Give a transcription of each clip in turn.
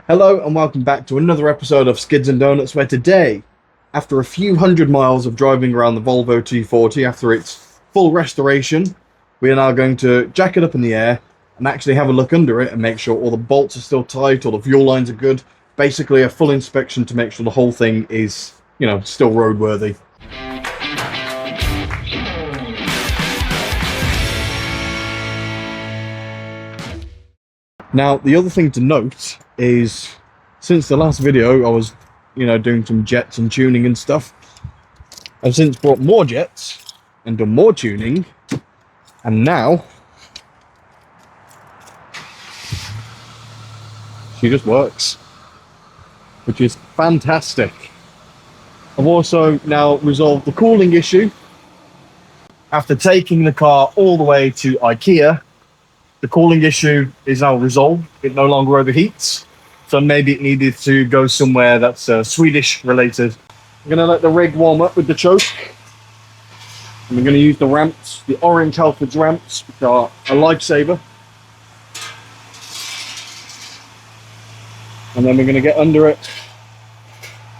Hello and welcome back to another episode of Skids and Donuts, where today, after a few hundred miles of driving around the Volvo 240 after its full restoration, we are now going to jack it up in the air and actually have a look under it and make sure all the bolts are still tight, all the fuel lines are good. Basically a full inspection to make sure the whole thing is, still roadworthy. Now, the other thing to note is, since the last video, I was, doing some jets and tuning and stuff. I've since brought more jets and done more tuning, and now she just works, which is fantastic. I've also now resolved the cooling issue. After taking the car all the way to IKEA, the cooling issue is now resolved. It no longer overheats. So maybe it needed to go somewhere that's Swedish related. I'm going to let the rig warm up with the choke. And we're going to use the ramps, the orange Halfords ramps, which are a lifesaver. And then we're going to get under it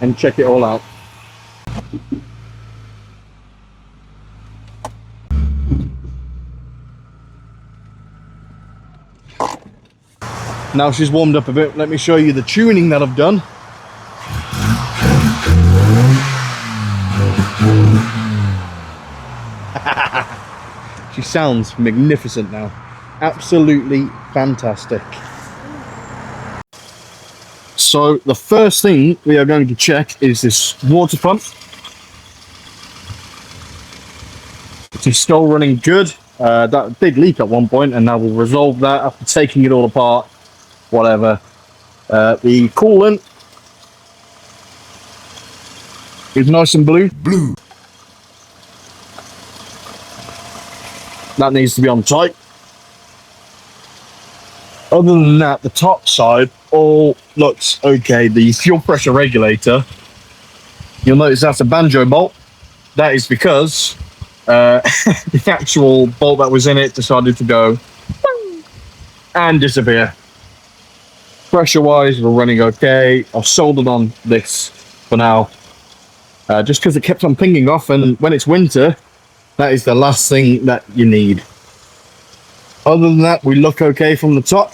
and check it all out. Now she's warmed up a bit, let me show you the tuning that I've done. She sounds magnificent now. Absolutely fantastic. So the first thing we are going to check is this water pump. It is still running good. That did leak at one point, and now we'll resolve that after taking it all apart. Whatever. The coolant is nice and blue. That needs to be on tight. Other than that, the top side all looks okay. The fuel pressure regulator, you'll notice that's a banjo bolt. That is because the actual bolt that was in it decided to go and disappear. Pressure wise, we're running okay. I've soldered on this for now, just because it kept on pinging off, and when it's winter, that is the last thing that you need. Other than that, we look okay from the top.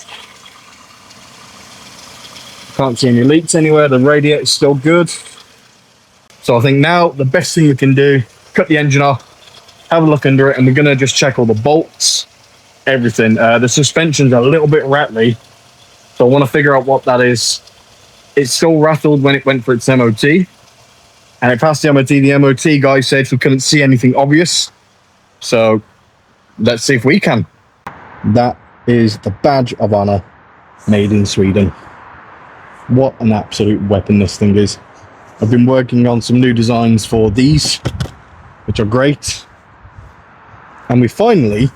Can't see any leaks anywhere. The radiator is still good. So I think now the best thing we can do, cut the engine off, have a look under it, and we're going to just check all the bolts, everything. The suspension's a little bit rattly, so I want to figure out what that is. It's still rattled when it went for its MOT, and it passed the MOT. The MOT guy said we couldn't see anything obvious, so let's see if we can. That is the badge of honor, made in Sweden. What an absolute weapon this thing is. I've been working on some new designs for these, which are great, and we finally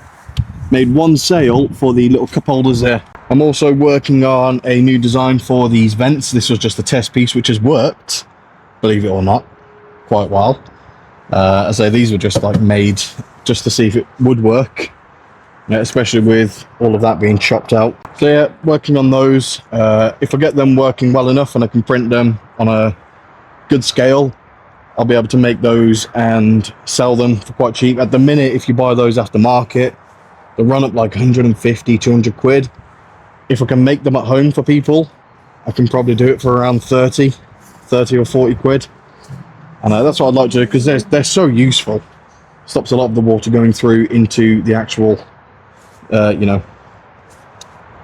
made one sale for the little cup holders there. I'm also working on a new design for these vents. This was just a test piece, which has worked, believe it or not, quite well. I say these were just like made just to see if it would work, especially with all of that being chopped out. So yeah, working on those. If I get them working well enough and I can print them on a good scale, I'll be able to make those and sell them for quite cheap. At the minute, if you buy those aftermarket, they run up like 150, 200 quid. If I can make them at home for people, I can probably do it for around 30 or 40 quid. And that's what I'd like to do, because they're so useful. Stops a lot of the water going through into the actual,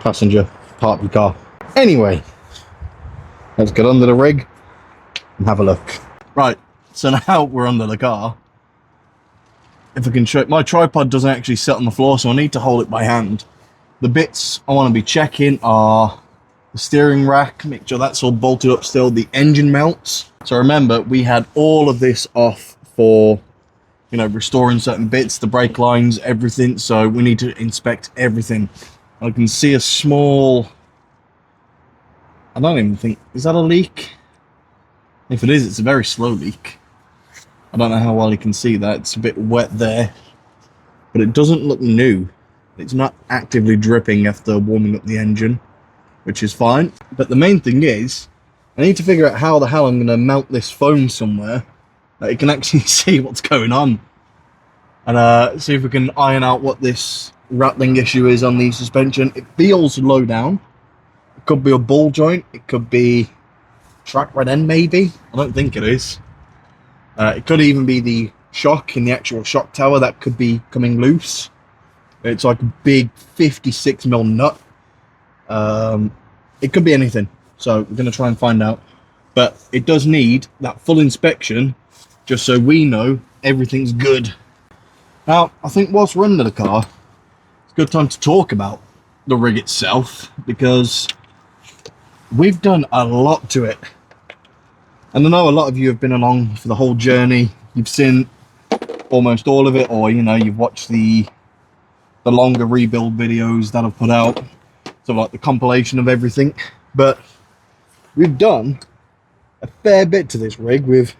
passenger part of the car. Anyway, let's get under the rig and have a look. Right, so now we're under the car. If I can show it, my tripod doesn't actually sit on the floor, so I need to hold it by hand. The bits I want to be checking are the steering rack, make sure that's all bolted up still, the engine mounts. So remember, we had all of this off for, restoring certain bits, the brake lines, everything. So we need to inspect everything. I can see a small, I don't even think, is that a leak? If it is, it's a very slow leak. I don't know how well you can see that. It's a bit wet there, but it doesn't look new. It's not actively dripping after warming up the engine. which is fine. But the main thing is, I need to figure out how the hell I'm going to mount this phone somewhere that it can actually see what's going on. And see if we can iron out what this rattling issue is on the suspension. It feels low down. It could be a ball joint. It could be track right end, maybe. I don't think it is. It could even be the shock in the actual shock tower that could be coming loose. It's like a big 56mm nut. It could be anything. So we're going to try and find out. But it does need that full inspection just so we know everything's good. Now, I think whilst we're under the car, it's a good time to talk about the rig itself, because we've done a lot to it. And I know a lot of you have been along for the whole journey. You've seen almost all of it, or, you know, you've watched the longer rebuild videos that I've put out. So like the compilation of everything. But we've done a fair bit to this rig. We've,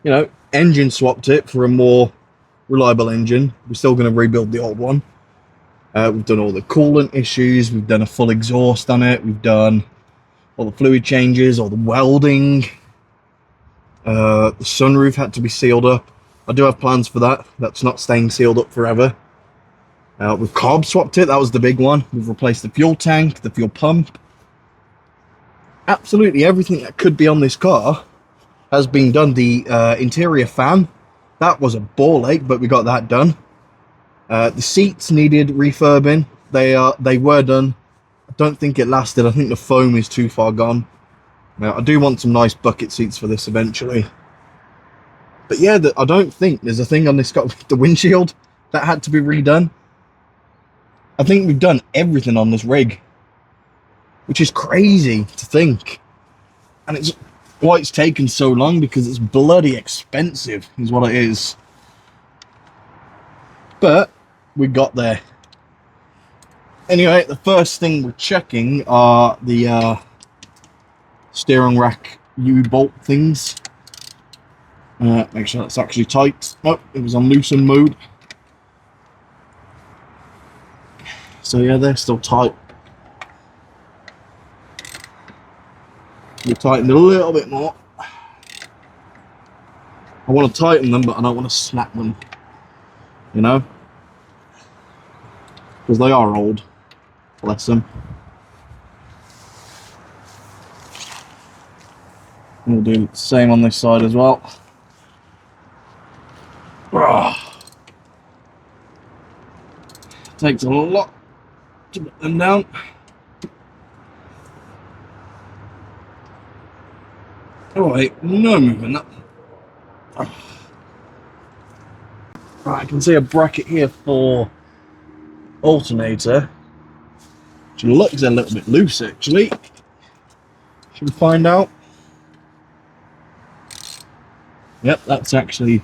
you know, engine swapped it for a more reliable engine. We're still going to rebuild the old one. We've done all the coolant issues. We've done a full exhaust on it. We've done all the fluid changes, all the welding. The sunroof had to be sealed up. I do have plans for that. That's not staying sealed up forever. We've carb swapped it. That was the big one. We've replaced the fuel tank, the fuel pump. Absolutely everything that could be on this car has been done. The interior fan, that was a ball ache, but we got that done. The seats needed refurbing. They were done. I don't think it lasted. I think the foam is too far gone. Now, I do want some nice bucket seats for this eventually. But yeah, I don't think there's a thing on this car with the windshield that had to be redone. I think we've done everything on this rig, which is crazy to think. And it's why it's taken so long, because it's bloody expensive, is what it is. But we got there. Anyway, the first thing we're checking are the steering rack U-bolt things. Make sure that's actually tight. Nope, it was on loosen mode. So yeah, they're still tight. We tightened a little bit more. I want to tighten them, but I don't want to snap them. You know? Because they are old. Bless them. We'll do the same on this side as well. Takes a lot to put them down. Oh wait, no movement. Right, I can see a bracket here for alternator, which looks a little bit loose actually. Should we find out? Yep, that's actually,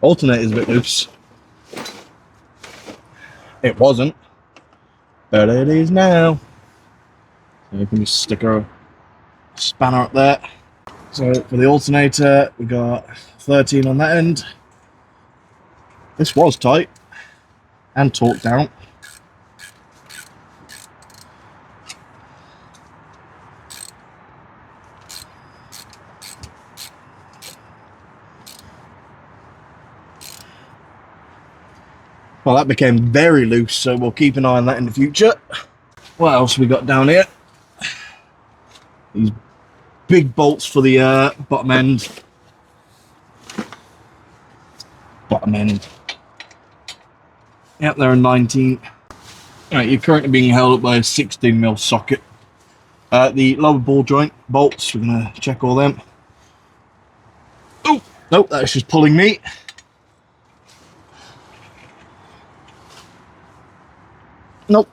alternator's a bit loose. It wasn't, but it is now. So you can just stick a spanner up there. So for the alternator, we got 13 on that end. This was tight and torqued down. Well, that became very loose, so we'll keep an eye on that in the future. What else we got down here? These big bolts for the bottom end. Bottom end. Yep, they're a 19. Alright, you're currently being held up by a 16mm socket. The lower ball joint bolts, we're going to check all them. Oh, nope, that's just pulling me. Nope.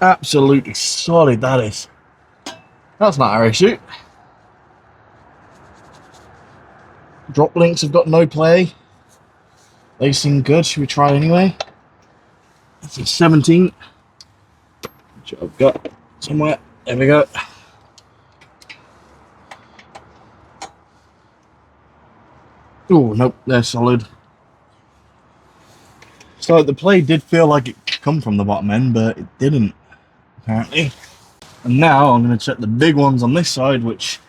Absolutely solid, that is. That's not our issue. Drop links have got no play. They seem good. Should we try anyway? That's a 17. Which I've got somewhere. There we go. Oh, nope, they're solid. So the play did feel like it come from the bottom end, but it didn't, apparently. And now I'm going to check the big ones on this side, which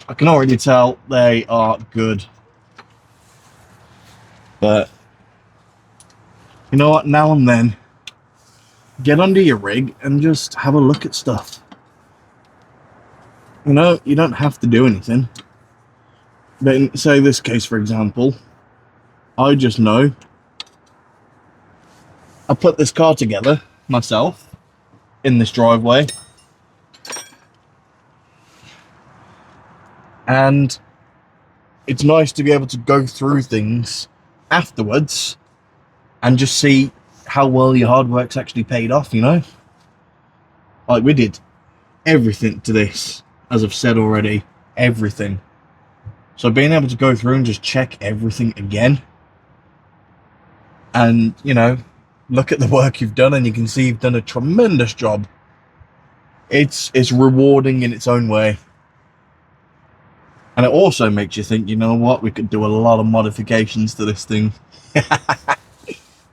I can already tell they are good. But you know what, now and then, get under your rig and just have a look at stuff. You know, you don't have to do anything. But in, say, this case, for example, I just know I put this car together myself in this driveway. And it's nice to be able to go through things afterwards and just see how well your hard work's actually paid off, you know? Like, we did everything to this, as I've said already, everything. So being able to go through and just check everything again and, you know, look at the work you've done and you can see you've done a tremendous job. It's rewarding in its own way. And it also makes you think, you know what, we could do a lot of modifications to this thing.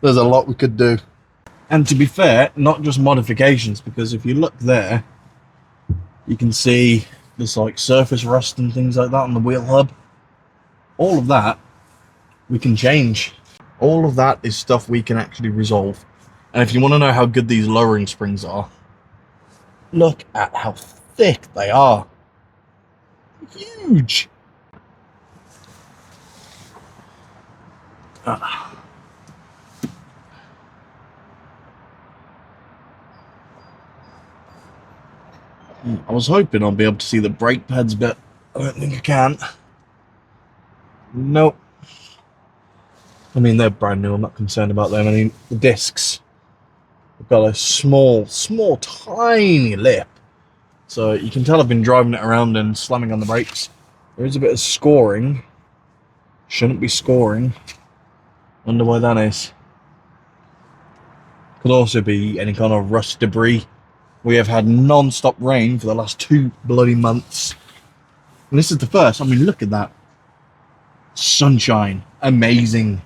There's a lot we could do. And to be fair, not just modifications, because if you look there, you can see there's like surface rust and things like that on the wheel hub. All of that we can change. All of that is stuff we can actually resolve. And if you want to know how good these lowering springs are, look at how thick they are. Huge. I was hoping I'll be able to see the brake pads, but I don't think I can. Nope. I mean, they're brand new. I'm not concerned about them. I mean, the discs have got a small, tiny lip. So you can tell I've been driving it around and slamming on the brakes. There is a bit of scoring. Shouldn't be scoring. Wonder why that is. Could also be any kind of rust debris. We have had non-stop rain for the last 2 bloody months. And this is the first. I mean, look at that. Sunshine. Amazing.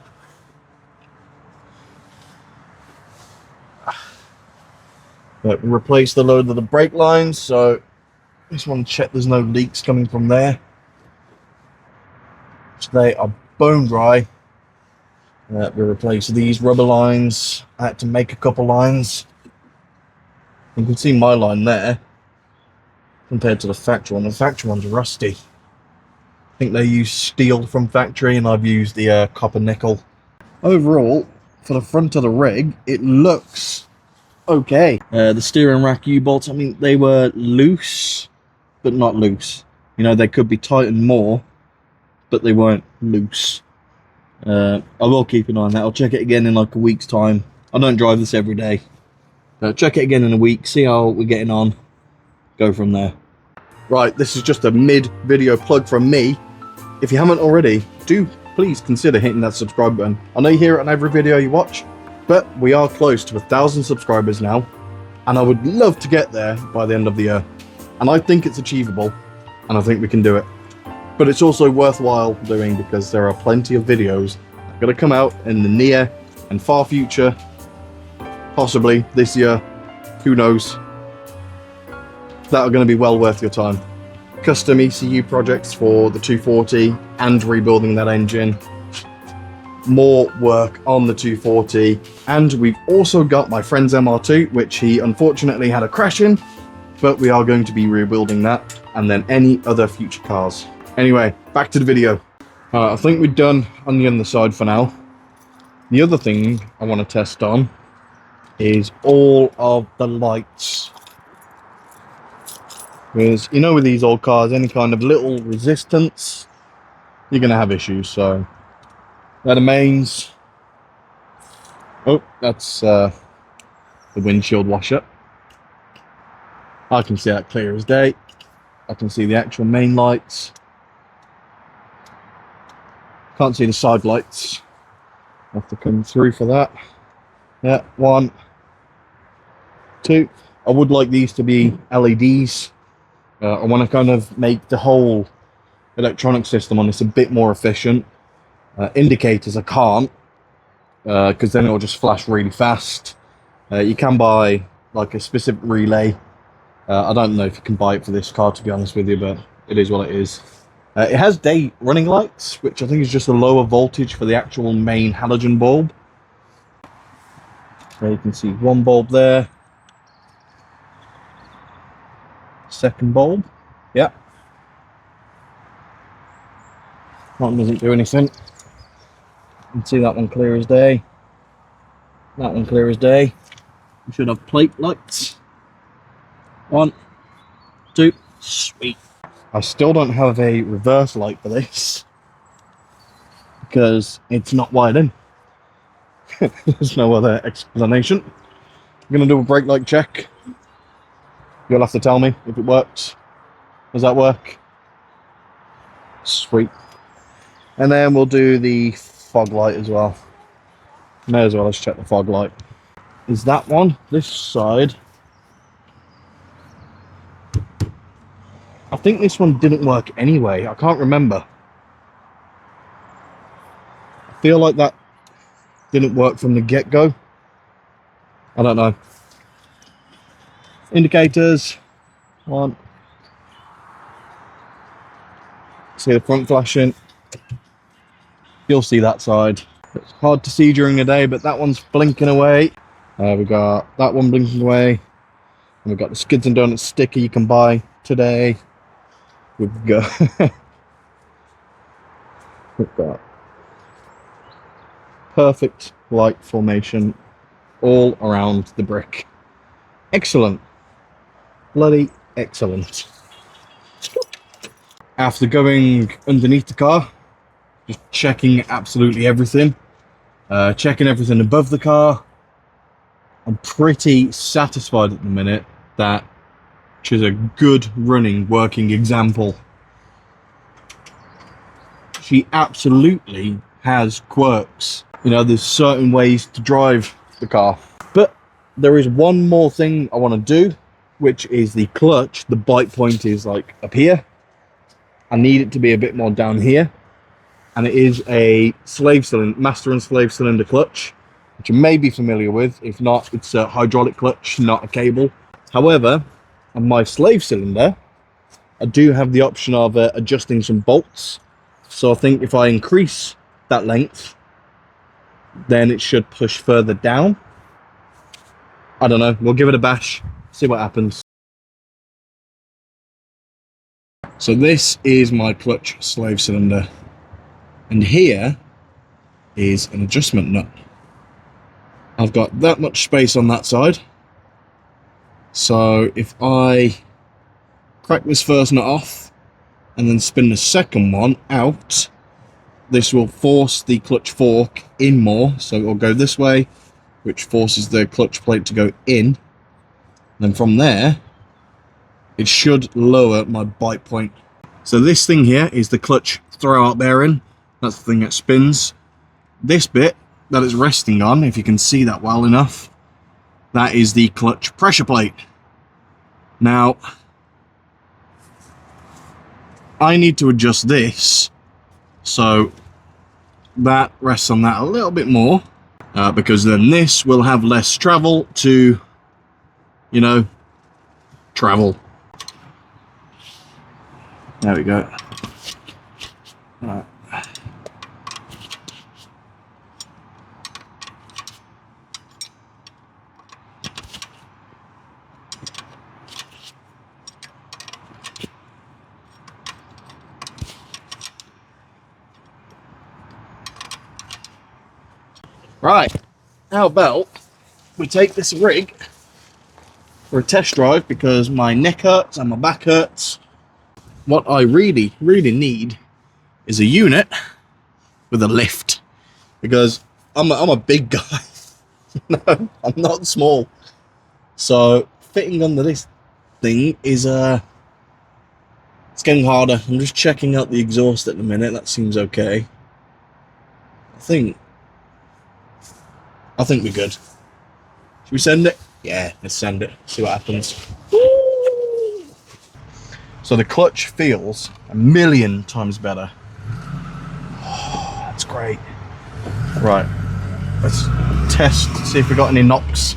But we replaced the load of the brake lines, so just want to check there's no leaks coming from there. So they are bone dry. We replaced these rubber lines. I had to make a couple lines. You can see my line there compared to the factory one. The factory one's rusty. I think they use steel from factory and I've used the copper nickel. Overall, for the front of the rig, it looks okay. The steering rack U-bolts, I mean, they were loose, but not loose. You know, they could be tightened more, but they weren't loose. I will keep an eye on that. I'll check it again in like a week's time. I don't drive this every day. Check it again in a week, see how we're getting on, go from there. Right, this is just a mid-video plug from me. If you haven't already, do please consider hitting that subscribe button. I know you hear it on every video you watch, but we are close to 1,000 subscribers now, and I would love to get there by the end of the year. And I think it's achievable, and I think we can do it. But it's also worthwhile doing because there are plenty of videos that are going to come out in the near and far future, possibly this year, who knows, that are going to be well worth your time. Custom ECU projects for the 240 and rebuilding that engine. More work on the 240, and we've also got my friend's MR2, which he unfortunately had a crash in, but we are going to be rebuilding that, and then any other future cars. Anyway, back to the video. I think we're done on the underside for now. The other thing I want to test on is all of the lights. Because, you know, with these old cars, any kind of little resistance, you're going to have issues. So, that mains. Oh, that's the windshield washer. I can see that clear as day. I can see the actual main lights. Can't see the side lights. I have to come through for that. Yeah, 1, 2. I would like these to be LEDs. I want to kind of make the whole electronic system on this a bit more efficient. Indicators I can't, because then it'll just flash really fast. You can buy like a specific relay. I don't know if you can buy it for this car, to be honest with you, but it is what it is. It has day running lights, which I think is just a lower voltage for the actual main halogen bulb. There you can see one bulb there. Second bulb. Yeah. That one doesn't do anything. You can see that one clear as day. That one clear as day. We should have plate lights. 1, 2, sweet. I still don't have a reverse light for this because it's not wired in. There's no other explanation. I'm going to do a brake light check. You'll have to tell me if it works. Does that work? Sweet. And then we'll do the fog light as well. May as well let's check the fog light. Is that one? This side. I think this one didn't work anyway. I can't remember. I feel like that didn't work from the get-go. I don't know. Indicators. 1. See the front flashing. You'll see that side. It's hard to see during the day, but that one's blinking away. We've got that one blinking away. And we've got the Skids and Donuts sticker you can buy today. We've got perfect light formation all around the brick. Excellent. Bloody excellent. After going underneath the car, just checking absolutely everything, checking everything above the car, I'm pretty satisfied at the minute that she's a good running working example. She absolutely has quirks. You know, there's certain ways to drive the car. But there is one more thing I want to do, which is the clutch. The bite point is like up here. I need it to be a bit more down here. And it is a slave cylinder, master and slave cylinder clutch, which you may be familiar with. If not, it's a hydraulic clutch, not a cable. However, on my slave cylinder, I do have the option of adjusting some bolts. So I think if I increase that length, then it should push further down. I don't know, we'll give it a bash, see what happens. So this is my clutch slave cylinder. And here is an adjustment nut. I've got that much space on that side. So if I crack this first nut off and then spin the second one out, this will force the clutch fork in more. So it will go this way, which forces the clutch plate to go in. Then from there, it should lower my bite point. So this thing here is the clutch throwout bearing. That's the thing that spins. This bit that it's resting on, if you can see that well enough, that is the clutch pressure plate. Now, I need to adjust this so that rests on that a little bit more, because then this will have less travel to, you know, travel. There we go. All right. Right, how about we take this rig for a test drive, because my neck hurts and my back hurts. What I really need is a unit with a lift, because I'm a big guy. No, I'm not small. So fitting under this thing is it's getting harder. I'm just checking out the exhaust at the minute. That seems okay. I think we're good. Should we send it? Yeah, let's send it. See what happens. Woo! So the clutch feels a million times better. Oh, that's great. Right, let's test, see if we got any knocks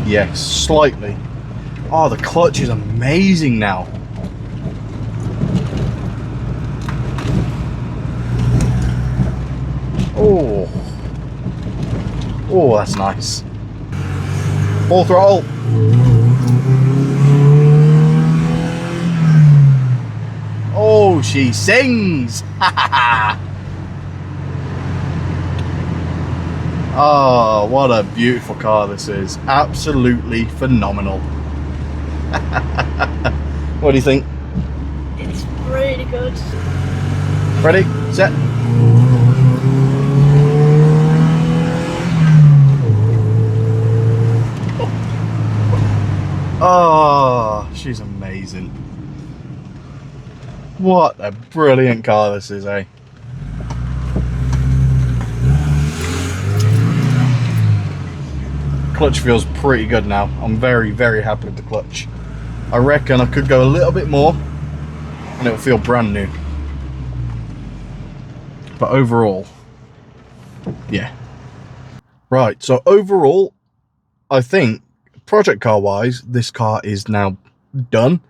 Yes, slightly. Oh, the clutch is amazing now. Oh. Oh, that's nice. Full throttle. Oh, she sings. Oh, what a beautiful car this is. Absolutely phenomenal. What do you think? It's really good. Ready, set. Oh, she's amazing. What a brilliant car this is, eh? Clutch feels pretty good now. I'm very, very happy with the clutch. I reckon I could go a little bit more and it'll feel brand new. But overall, yeah. Right, so overall, I think project car wise, this car is now done.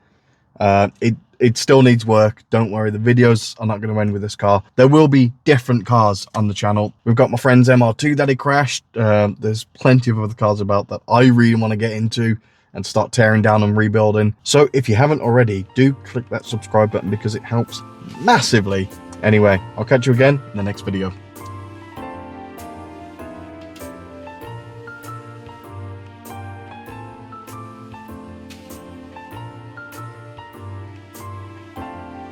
It still needs work. Don't worry, the videos are not going to end with this car. There will be different cars on the channel. We've got my friend's MR2 that he crashed. There's plenty of other cars about that I really want to get into and start tearing down and rebuilding. So if you haven't already, do click that subscribe button because it helps massively. Anyway, I'll catch you again in the next video.